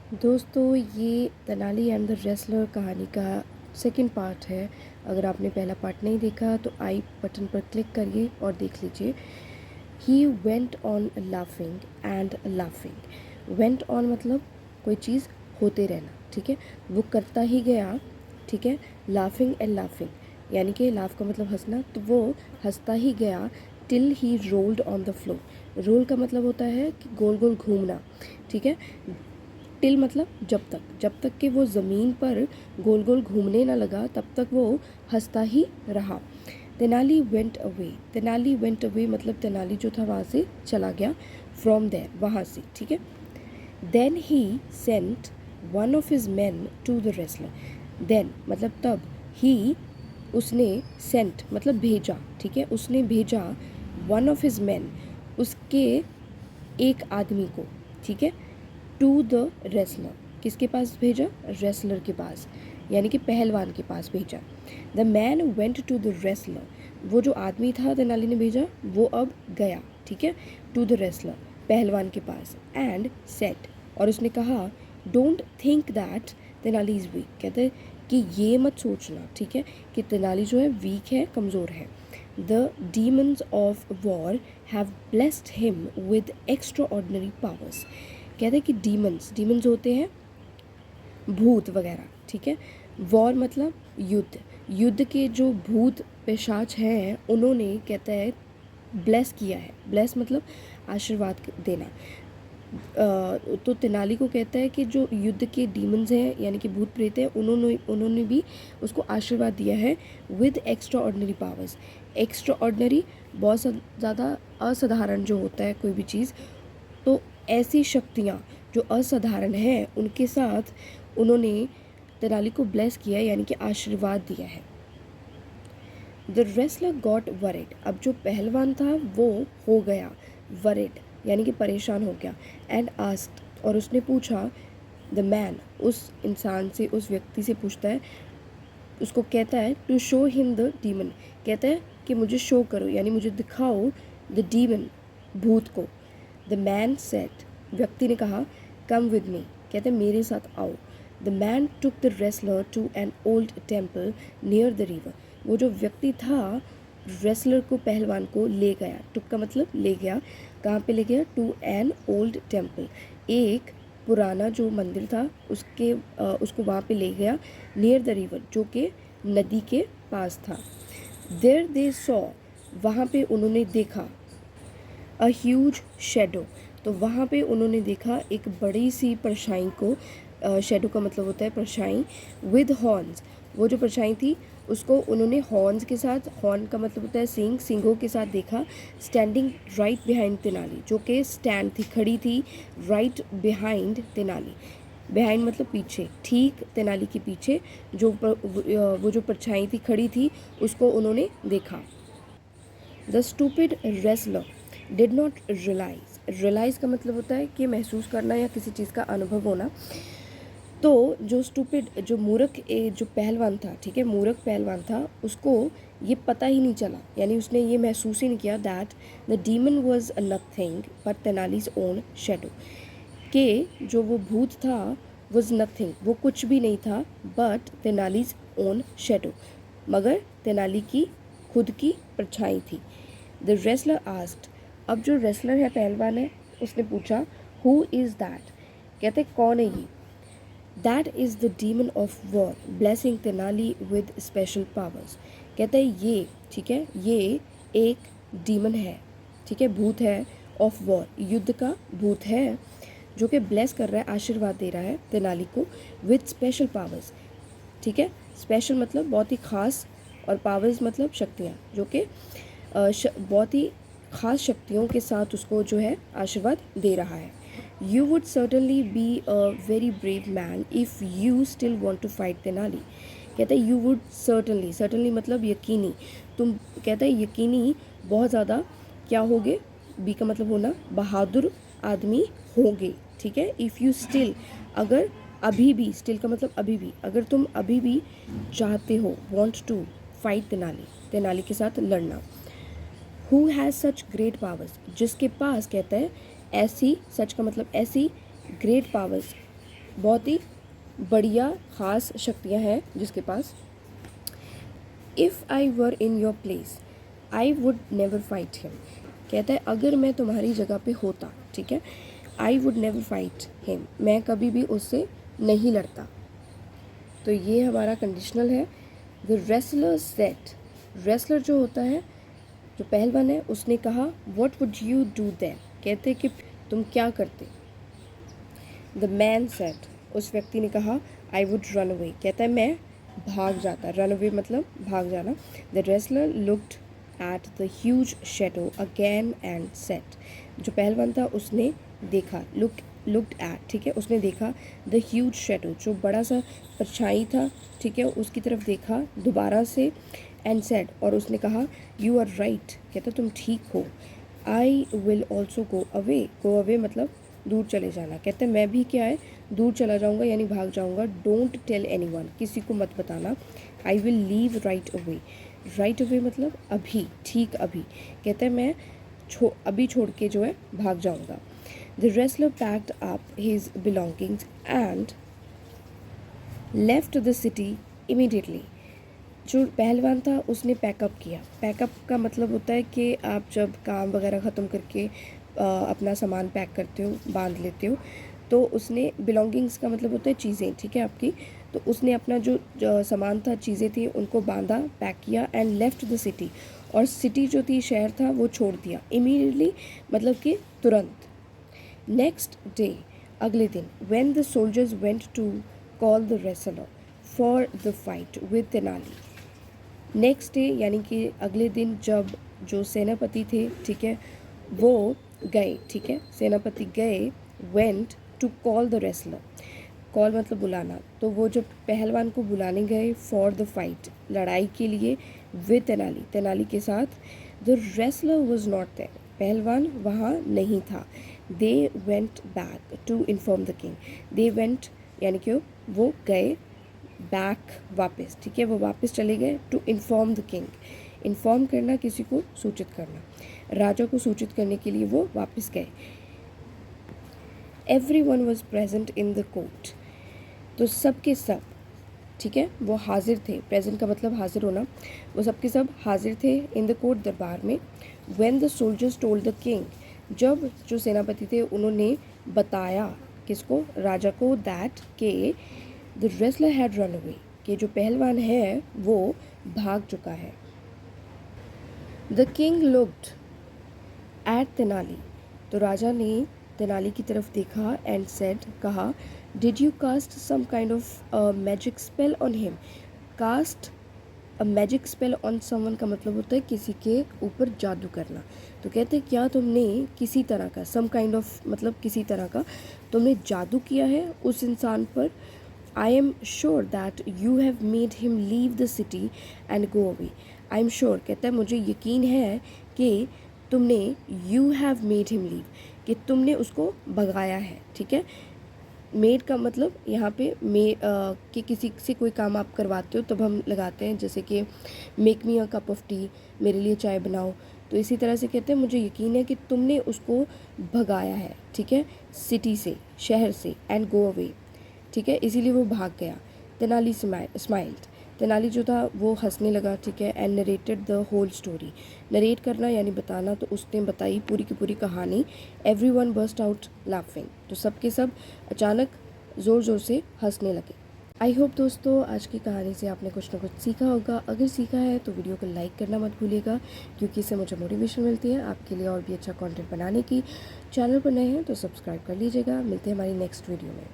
दोस्तों, ये Tenali and the wrestler कहानी का सेकंड पार्ट है। अगर आपने पहला पार्ट नहीं देखा तो आई बटन पर क्लिक करिए और देख लीजिए। He went on laughing and laughing. Went on मतलब कोई चीज़ होते रहना, ठीक है, वो करता ही गया, ठीक है। लाफिंग एंड लाफिंग यानी कि लाफ का मतलब हंसना, तो वो हंसता ही गया till he rolled on the floor. Roll का मतलब होता है कि गोल गोल घूमना, ठीक है। टिल मतलब जब तक कि वो ज़मीन पर गोल गोल घूमने ना लगा तब तक वो हंसता ही रहा। Tenali went away. Tenali went away मतलब तेनाली जो था वहाँ से चला गया, फ्रॉम देयर, वहाँ से, ठीक है। Then he sent one of his man to the wrestler. Then मतलब तब, ही उसने, सेंट मतलब भेजा, ठीक है, उसने भेजा वन ऑफ हिज मैन उसके एक आदमी को, ठीक है, टू द रेसलर। किसके पास भेजा? रेसलर के पास, यानी कि पहलवान के पास भेजा। The man went to the wrestler. वो जो आदमी था तेनाली ने भेजा वो अब गया, ठीक है, टू द रेसलर, पहलवान के पास। एंड सेट, और उसने कहा, don't think that Tenali is week. कहते हैं कि ये मत सोचना, ठीक है, कि तेनाली जो है वीक है, कमज़ोर है। The demons of war have blessed him with extra ordinary powers. कहते हैं कि डीमंस होते हैं भूत वगैरह, ठीक है। वॉर मतलब युद्ध, युद्ध के जो भूत पिशाच हैं उन्होंने, कहता है, ब्लेस किया है। ब्लेस मतलब आशीर्वाद देना। तो तेनाली को कहता है कि जो युद्ध के डीमंस हैं यानी कि भूत प्रेत हैं उन्होंने भी उसको आशीर्वाद दिया है with extra ordinary powers. Extra ordinary बहुत ज़्यादा असाधारण जो होता है कोई भी चीज़, तो ऐसी शक्तियाँ जो असाधारण हैं उनके साथ उन्होंने तेनाली को ब्लेस किया यानी कि आशीर्वाद दिया है। The wrestler got worried. अब जो पहलवान था वो हो गया वरिड यानी कि परेशान हो गया। एंड आस्क्ड, और उसने पूछा, द मैन, उस इंसान से, उस व्यक्ति से पूछता है, उसको कहता है, to show him the demon. कहता है कि मुझे शो करो यानी मुझे दिखाओ द डीमन, भूत को। द मैन सेट, व्यक्ति ने कहा, कम विद मी। कहते हैं मेरे साथ आओ। The man took the wrestler to an old temple near the river. वो जो व्यक्ति था रेसलर को, पहलवान को ले गया। टुक का मतलब ले गया। कहाँ पे ले गया? टू एन ओल्ड टेम्पल, एक पुराना जो मंदिर था उसको वहाँ पे ले गया। नियर द रिवर, जो कि नदी के पास था। देयर दे सॉ, वहाँ पे उन्होंने देखा, अ ह्यूज शेडो, तो वहाँ पे उन्होंने देखा एक बड़ी सी परछाई को। शेडो का मतलब होता है परछाई। विद हॉर्न्स, वो जो परछाई थी उसको उन्होंने हॉर्न्स के साथ, हॉर्न का मतलब होता है सींग, सींगों के साथ देखा। स्टैंडिंग राइट बिहाइंड तेनाली, जो कि स्टैंड थी, खड़ी थी राइट बिहाइंड तेनाली। बिहाइंड मतलब पीछे, ठीक तेनाली के पीछे वो जो परछाई थी खड़ी थी उसको उन्होंने देखा। The stupid wrestler did not realise. Realise का मतलब होता है कि महसूस करना या किसी चीज़ का अनुभव होना। तो जो स्टूपिड, जो मूर्ख, जो पहलवान था, ठीक है, मूर्ख पहलवान था, उसको ये पता ही नहीं चला, यानी उसने ये महसूस ही नहीं किया that the demon was nothing but Tenali's own shadow. कि जो वो भूत था वॉज नथिंग, वो कुछ भी नहीं था, बट तेनालीज ओन शेडो, मगर तेनाली की खुद की परछाई थी। द रेसलर आस्क्ड, अब जो रेसलर है, पहलवान है, उसने पूछा, हु इज़ दैट। कहते कौन है ये? That is the demon of war blessing Tenali with special powers. कहते हैं ये, ठीक है, ये एक डीमन है, ठीक है, भूत है, ऑफ वॉर, युद्ध का भूत है, जो कि ब्लेस कर रहा है, आशीर्वाद दे रहा है तेनाली को विद स्पेशल पावर्स, ठीक है। स्पेशल मतलब बहुत ही खास, और पावर्स मतलब शक्तियाँ, जो कि बहुत ही ख़ास शक्तियों के साथ उसको जो है आशीर्वाद दे रहा है। You would certainly be a very brave man if you still want to fight Tenali. कहता है यू वुड सर्टनली, सर्टनली मतलब यकीनी, तुम, कहता है यकीनी बहुत ज़्यादा क्या होगे, बी का मतलब होना, बहादुर आदमी होगे, ठीक है। इफ़ यू स्टिल, अगर अभी भी, स्टिल का मतलब अभी भी, अगर तुम अभी भी चाहते हो, want to fight Tenali, Tenali के साथ लड़ना। Who has such great powers, जिसके पास, कहता है, ऐसी, सच का मतलब ऐसी, ग्रेट पावर्स, बहुत ही बढ़िया ख़ास शक्तियाँ हैं जिसके पास। If I were in your place I would never fight him. कहता है अगर मैं तुम्हारी जगह पे होता, ठीक है, आई वुड नेवर फाइट हिम, मैं कभी भी उससे नहीं लड़ता। तो ये हमारा कंडीशनल है। द रेसलर सेट, रेसलर जो होता है, जो पहलवान है, उसने कहा what would you do then, कहते कि तुम क्या करते। द मैन सेट, उस व्यक्ति ने कहा आई वुड रन अवे, कहता है मैं भाग जाता। रन अवे मतलब भाग जाना। The wrestler looked at the huge shadow again and set, जो पहलवान था उसने देखा, लुक्ड एट, ठीक है, उसने देखा द ह्यूज शैडो, जो बड़ा सा परछाई था, ठीक है, उसकी तरफ देखा दोबारा से। एंड सेड, और उसने कहा यू आर राइट, कहता तुम ठीक हो। I will also go away, go away मतलब दूर चले जाना, कहते हैं मैं भी क्या है दूर चला जाऊंगा यानी भाग जाऊंगा। डोंट टेल एनीवन, किसी को मत बताना। I will leave right away, right away मतलब अभी, ठीक अभी, कहते हैं मैं अभी छोड़ के जो है भाग जाऊंगा। The wrestler packed up his belongings and left the city immediately, जो पहलवान था उसने पैकअप किया। पैकअप का मतलब होता है कि आप जब काम वगैरह ख़त्म करके अपना सामान पैक करते हो, बांध लेते हो, तो उसने बिलोंगिंग्स का मतलब होता है चीज़ें, ठीक है, आपकी। तो उसने अपना जो सामान था, चीज़ें थी, उनको बांधा, पैक किया। एंड लेफ्ट द सिटी, और सिटी जो थी, शहर था, वो छोड़ दिया। इमीडिएटली मतलब कि तुरंत। नेक्स्ट डे, अगले दिन, when the soldiers went to call the wrestler for the fight with Tenali. Next day यानी कि अगले दिन, जब जो सेनापति थे, ठीक है, वो गए, ठीक है, सेनापति गए, went to call the wrestler, call मतलब बुलाना, तो वो जब पहलवान को बुलाने गए फॉर द फाइट, लड़ाई के लिए, विद तेनाली, तेनाली के साथ। The wrestler was not there, पहलवान वहाँ नहीं था। They went back to inform the king, they went यानी कि वो गए, बैक वापस, ठीक है, वो वापस चले गए। To inform the king, inform करना, किसी को सूचित करना, राजा को सूचित करने के लिए वो वापस गए। Everyone was present in the court, तो सब के सब, ठीक है, वो हाजिर थे। प्रेजेंट का मतलब हाजिर होना, वो सब के सब हाजिर थे इन द कोर्ट, दरबार में। When the soldiers told the king, जब जो सेनापति थे उन्होंने बताया, किसको, राजा को, दैट के the wrestler had run away, कि जो पहलवान है वो भाग चुका है। The king looked at Tenali, तो राजा ने तेनाली की तरफ देखा। एंड सेड, कहा did you cast some kind of magic spell on him. Cast a magic spell on someone का मतलब होता है किसी के ऊपर जादू करना। तो कहते हैं क्या तुमने किसी तरह का, सम काइंड ऑफ मतलब किसी तरह का तुमने जादू किया है उस इंसान पर। I am sure that you have made him leave the city and go away. I am sure, कहता है मुझे यकीन है कि तुमने, you have made him leave, कि तुमने उसको भगाया है, ठीक है। मेड का मतलब यहाँ पे कि किसी से कोई काम आप करवाते हो तब हम लगाते हैं, जैसे कि make me a cup of T, मेरे लिए चाय बनाओ। तो इसी तरह से कहते हैं मुझे यकीन है कि तुमने उसको भगाया है, ठीक है, सिटी से, शहर से। एंड गो अवे, ठीक है, इसीलिए वो भाग गया। तेनाली स्माइल्ड, तेनाली जो था वो हंसने लगा, ठीक है। And narrated the whole story, narrate करना यानी बताना, तो उसने बताई पूरी की पूरी कहानी। एवरीवन बर्स्ट आउट लाफिंग, तो सब के सब अचानक ज़ोर ज़ोर से हंसने लगे। आई होप दोस्तों आज की कहानी से आपने कुछ ना कुछ सीखा होगा। अगर सीखा है तो वीडियो को लाइक करना मत भूलिएगा, क्योंकि इससे मुझे मोटिवेशन मिलती है आपके लिए और भी अच्छा कंटेंट बनाने की। चैनल पर नए हैं तो सब्सक्राइब कर लीजिएगा। मिलते हैं हमारी नेक्स्ट वीडियो में।